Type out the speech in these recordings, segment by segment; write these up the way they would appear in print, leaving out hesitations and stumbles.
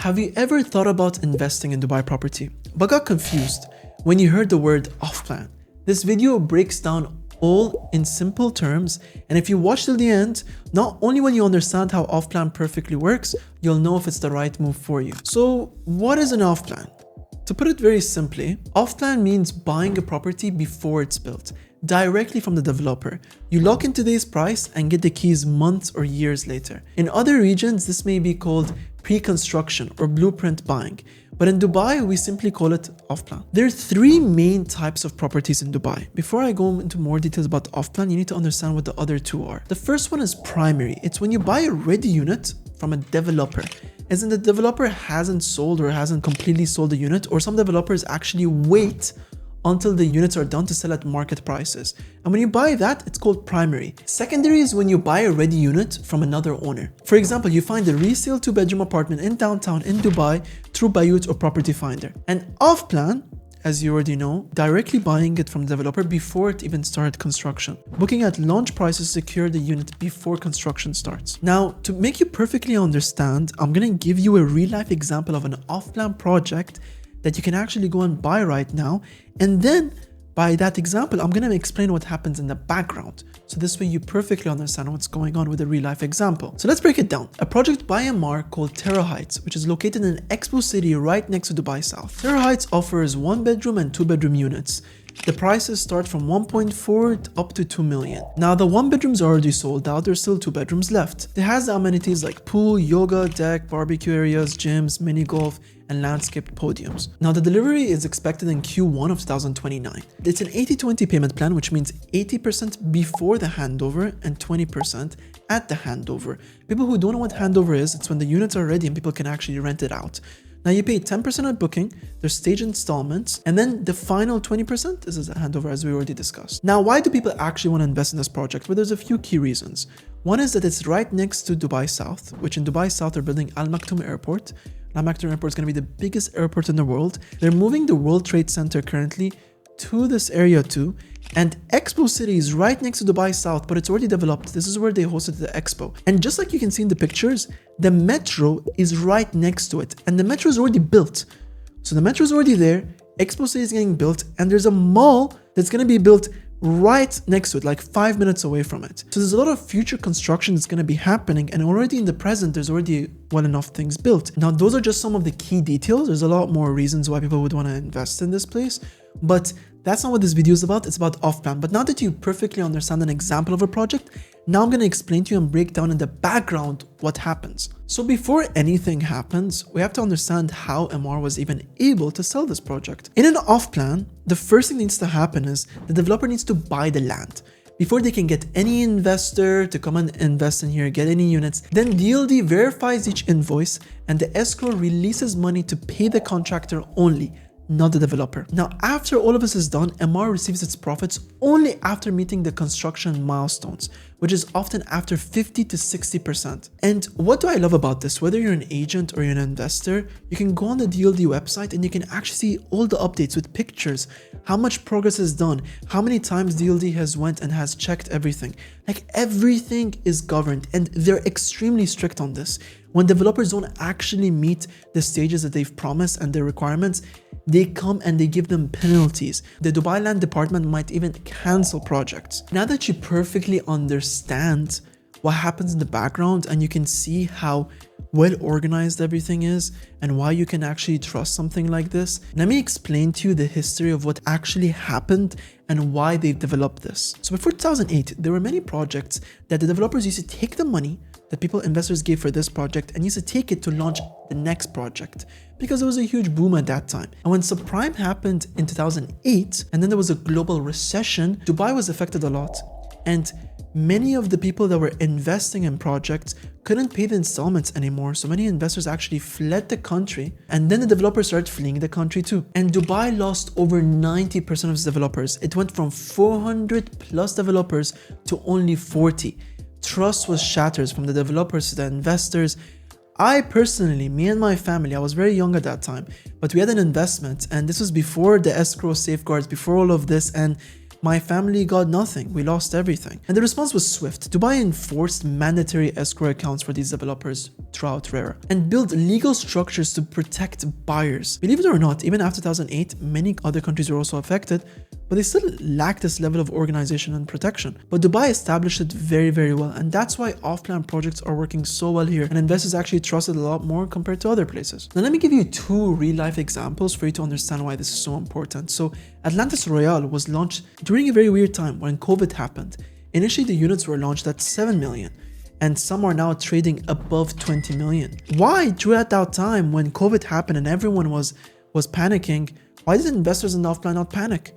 Have you ever thought about investing in Dubai property, but got confused when you heard the word off-plan? This video breaks down all in simple terms, and if you watch till the end, not only will you understand how off-plan perfectly works, you'll know if it's the right move for you. So what is an off-plan? To put it very simply, off-plan means buying a property before it's built, directly from the developer. You lock in today's price and get the keys months or years later. In other regions, this may be called pre-construction or blueprint buying, but in Dubai, we simply call it off-plan. There are three main types of properties in Dubai. Before I go into more details about off-plan, you need to understand what the other two are. The first one is primary. It's when you buy a ready unit from a developer, as in the developer hasn't sold or hasn't completely sold the unit, or some developers actually wait until the units are done to sell at market prices. And when you buy that, it's called primary. Secondary is when you buy a ready unit from another owner. For example, you find a resale 2-bedroom apartment in downtown in Dubai through Bayut or Property Finder. And off-plan, as you already know, directly buying it from the developer before it even started construction. Booking at launch prices to secure the unit before construction starts. Now, to make you perfectly understand, I'm gonna give you a real-life example of an off-plan project that you can actually go and buy right now. And then by that example, I'm gonna explain what happens in the background. So this way you perfectly understand what's going on with a real life example. So let's break it down. A project by Emmar called Terra which is located in Expo City right next to Dubai South. Terra offers 1-bedroom and 2-bedroom units. The prices start from 1.4 up to 2 million. Now the 1-bedrooms are already sold out, there's still 2 bedrooms left. It has the amenities like pool, yoga, deck, barbecue areas, gyms, mini golf, and landscaped podiums. Now the delivery is expected in Q1 of 2029. It's an 80-20 payment plan, which means 80% before the handover and 20% at the handover. People who don't know what handover is, it's when the units are ready and people can actually rent it out. Now you pay 10% at booking, there's stage installments, and then the final 20% is a handover, as we already discussed. Now, why do people actually want to invest in this project? Well, there's a few key reasons. One is that it's right next to Dubai South, which in Dubai South they're building Al Maktoum Airport. Al Maktoum Airport is going to be the biggest airport in the world. They're moving the World Trade Center currently to this area too. And Expo City is right next to Dubai South, but it's already developed. This is where they hosted the expo. And just like you can see in the pictures, the metro is right next to it. And the metro is already built. So the metro is already there. Expo City is getting built. And there's a mall that's going to be built right next to it, like 5 minutes away from it. So there's a lot of future construction that's going to be happening. And already in the present, there's already well enough things built. Now, those are just some of the key details. There's a lot more reasons why people would want to invest in this place. But that's not what this video is about. It's about off-plan. But now that you perfectly understand an example of a project, now I'm going to explain to you and break down in the background what happens. So before anything happens, we have to understand how Emmar was even able to sell this project. In an off-plan, the first thing that needs to happen is the developer needs to buy the land. Before they can get any investor to come and invest in here, get any units, then DLD verifies each invoice and the escrow releases money to pay the contractor only, not the developer. Now, after all of this is done, Emmar receives its profits only after meeting the construction milestones, which is often after 50 to 60%. And what do I love about this? Whether you're an agent or you're an investor, you can go on the DLD website and you can actually see all the updates with pictures, how much progress is done, how many times DLD has went and has checked everything. Like everything is governed and they're extremely strict on this. When developers don't actually meet the stages that they've promised and their requirements, they come and they give them penalties. The Dubai Land Department might even cancel projects. Now that you perfectly understand what happens in the background and you can see how well organized everything is and why you can actually trust something like this, let me explain to you the history of what actually happened and why they've developed this. So before 2008, there were many projects that the developers used to take the money that investors gave for this project and used to take it to launch the next project because there was a huge boom at that time. And when subprime happened in 2008 and then there was a global recession, Dubai was affected a lot. And many of the people that were investing in projects couldn't pay the installments anymore. So many investors actually fled the country and then the developers started fleeing the country too. And Dubai lost over 90% of its developers. It went from 400 plus developers to only 40. Trust was shattered from the developers to the investors. I personally, me and my family, I was very young at that time, but we had an investment and this was before the escrow safeguards, before all of this, and My family got nothing. We lost everything. And the response was swift. Dubai enforced mandatory escrow accounts for these developers throughout Terra and built legal structures to protect buyers. Believe it or not, even after 2008, many other countries were also affected, but they still lack this level of organization and protection. But Dubai established it very, very well, and that's why off-plan projects are working so well here, and investors actually trust it a lot more compared to other places. Now let me give you 2 real-life examples for you to understand why this is so important. So Atlantis Royale was launched during a very weird time when COVID happened. Initially, the units were launched at 7 million, and some are now trading above 20 million. Why, throughout that time when COVID happened and everyone was panicking, why did investors in the off-plan not panic?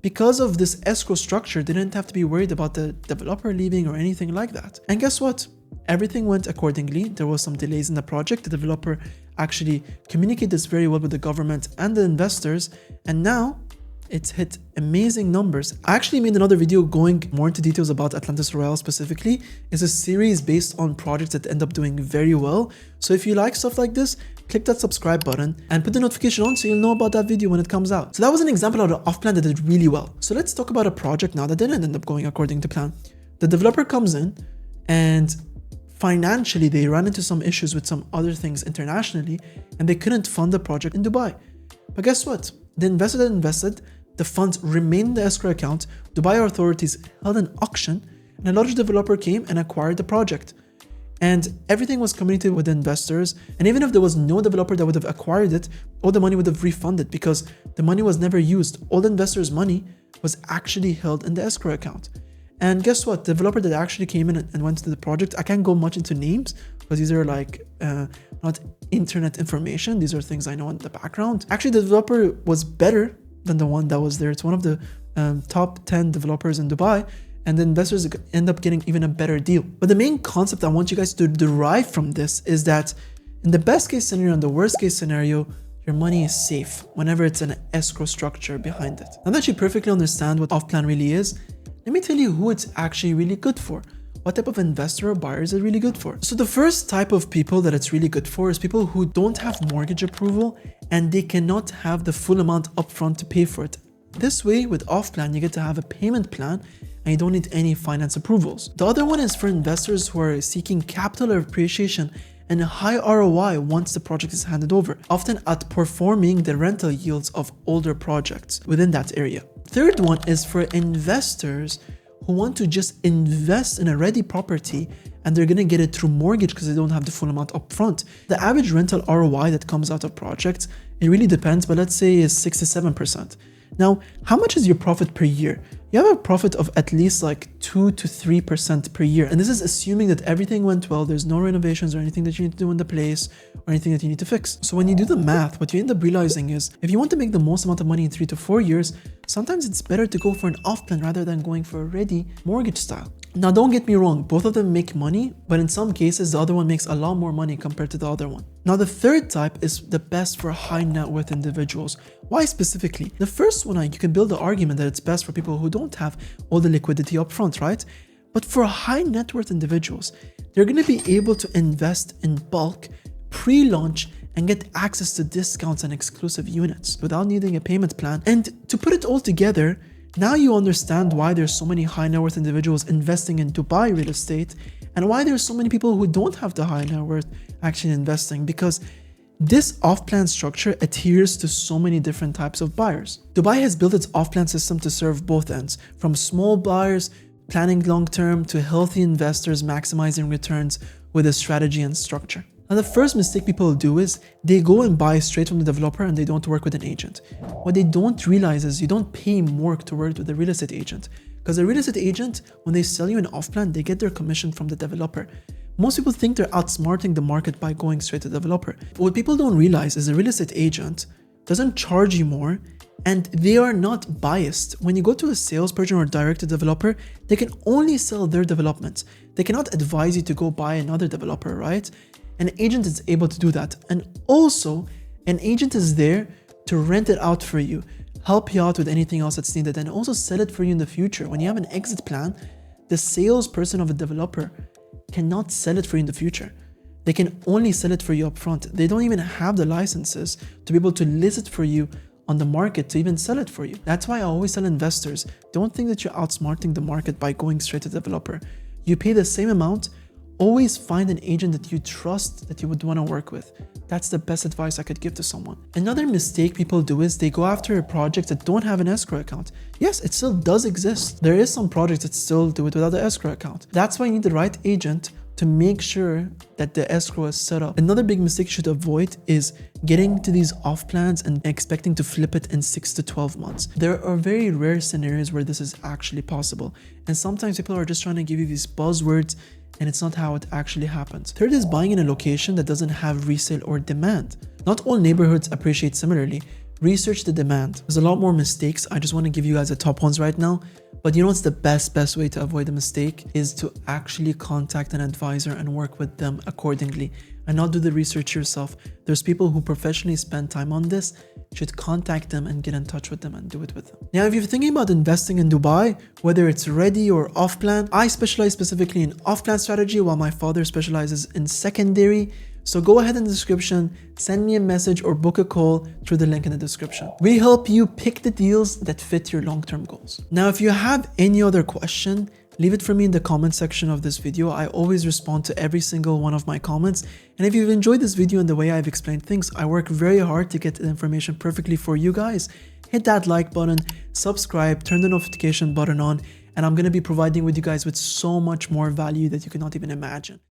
Because of this escrow structure, they didn't have to be worried about the developer leaving or anything like that. And guess what? Everything went accordingly. There was some delays in the project. The developer actually communicated this very well with the government and the investors, and now it's hit amazing numbers. I actually made another video going more into details about Atlantis Royale specifically. It's a series based on projects that end up doing very well. So if you like stuff like this, click that subscribe button and put the notification on so you'll know about that video when it comes out. So that was an example of an off-plan that did really well. So let's talk about a project now that didn't end up going according to plan. The developer comes in and financially they ran into some issues with some other things internationally and they couldn't fund the project in Dubai. But guess what? The investor that invested, the funds remained in the escrow account, Dubai authorities held an auction, and a large developer came and acquired the project. And everything was communicated with the investors, and even if there was no developer that would have acquired it, all the money would have refunded because the money was never used. All the investors' money was actually held in the escrow account. And guess what? The developer that actually came in and went to the project, I can't go much into names because these are like not internet information. These are things I know in the background. Actually, the developer was better than the one that was there. It's one of the top 10 developers in Dubai, and the investors end up getting even a better deal. But the main concept I want you guys to derive from this is that in the best case scenario and the worst case scenario, your money is safe whenever it's an escrow structure behind it. Now that you perfectly understand what off-plan really is, let me tell you who it's actually really good for. What type of investor or buyer is it really good for? So the first type of people that it's really good for is people who don't have mortgage approval and they cannot have the full amount upfront to pay for it. This way, with off-plan, you get to have a payment plan and you don't need any finance approvals. The other one is for investors who are seeking capital appreciation and a high ROI once the project is handed over, often outperforming the rental yields of older projects within that area. Third one is for investors who want to just invest in a ready property and they're gonna get it through mortgage because they don't have the full amount upfront. The average rental ROI that comes out of projects, it really depends, but let's say is 6 to 7%. Now, how much is your profit per year? You have a profit of at least like 2 to 3% per year. And this is assuming that everything went well, there's no renovations or anything that you need to do in the place or anything that you need to fix. So when you do the math, what you end up realizing is if you want to make the most amount of money in 3 to 4 years, sometimes it's better to go for an off-plan rather than going for a ready mortgage style. Now, don't get me wrong, both of them make money, but in some cases, the other one makes a lot more money compared to the other one. Now, the third type is the best for high net worth individuals. Why specifically? The first one, you can build the argument that it's best for people who don't have all the liquidity up front, right? But for high net worth individuals, they're going to be able to invest in bulk, pre-launch, and get access to discounts and exclusive units without needing a payment plan. And to put it all together, now you understand why there's so many high net worth individuals investing in Dubai real estate and why there's so many people who don't have the high net worth actually investing, because this off-plan structure adheres to so many different types of buyers. Dubai has built its off-plan system to serve both ends, from small buyers planning long-term to healthy investors maximizing returns with a strategy and structure. Now, the first mistake people do is they go and buy straight from the developer and they don't work with an agent. What they don't realize is you don't pay more to work with a real estate agent, because a real estate agent, when they sell you an off-plan, they get their commission from the developer. Most people think they're outsmarting the market by going straight to the developer. But what people don't realize is a real estate agent doesn't charge you more and they are not biased. When you go to a salesperson or direct to developer, they can only sell their developments. They cannot advise you to go buy another developer, right? An agent is able to do that. And also, an agent is there to rent it out for you, help you out with anything else that's needed, and also sell it for you in the future. When you have an exit plan, the salesperson of a developer cannot sell it for you in the future. They can only sell it for you up front. They don't even have the licenses to be able to list it for you on the market to even sell it for you. That's why I always tell investors, don't think that you're outsmarting the market by going straight to the developer. You pay the same amount, always find an agent that you trust, that you would want to work with. That's the best advice I could give to someone. Another mistake people do is they go after a project that don't have an escrow account. Yes, it still does exist. There is some projects that still do it without the escrow account. That's why you need the right agent to make sure that the escrow is set up. Another big mistake you should avoid is getting to these off plans and expecting to flip it in 6 to 12 months. There are very rare scenarios where this is actually possible. And sometimes people are just trying to give you these buzzwords and it's not how it actually happens. Third is buying in a location that doesn't have resale or demand. Not all neighborhoods appreciate similarly. Research the demand. There's a lot more mistakes. I just want to give you guys the top ones right now. But you know what's the best way to avoid a mistake is to actually contact an advisor and work with them accordingly and not do the research yourself. There's people who professionally spend time on this. You should contact them and get in touch with them and do it with them. Now, if you're thinking about investing in Dubai, whether it's ready or off plan, I specialize specifically in off plan strategy while my father specializes in secondary. So go ahead in the description, send me a message or book a call through the link in the description. We help you pick the deals that fit your long-term goals. Now, if you have any other question, leave it for me in the comment section of this video. I always respond to every single one of my comments. And if you've enjoyed this video and the way I've explained things, I work very hard to get the information perfectly for you guys. Hit that like button, subscribe, turn the notification button on, and I'm going to be providing with you guys with so much more value that you cannot even imagine.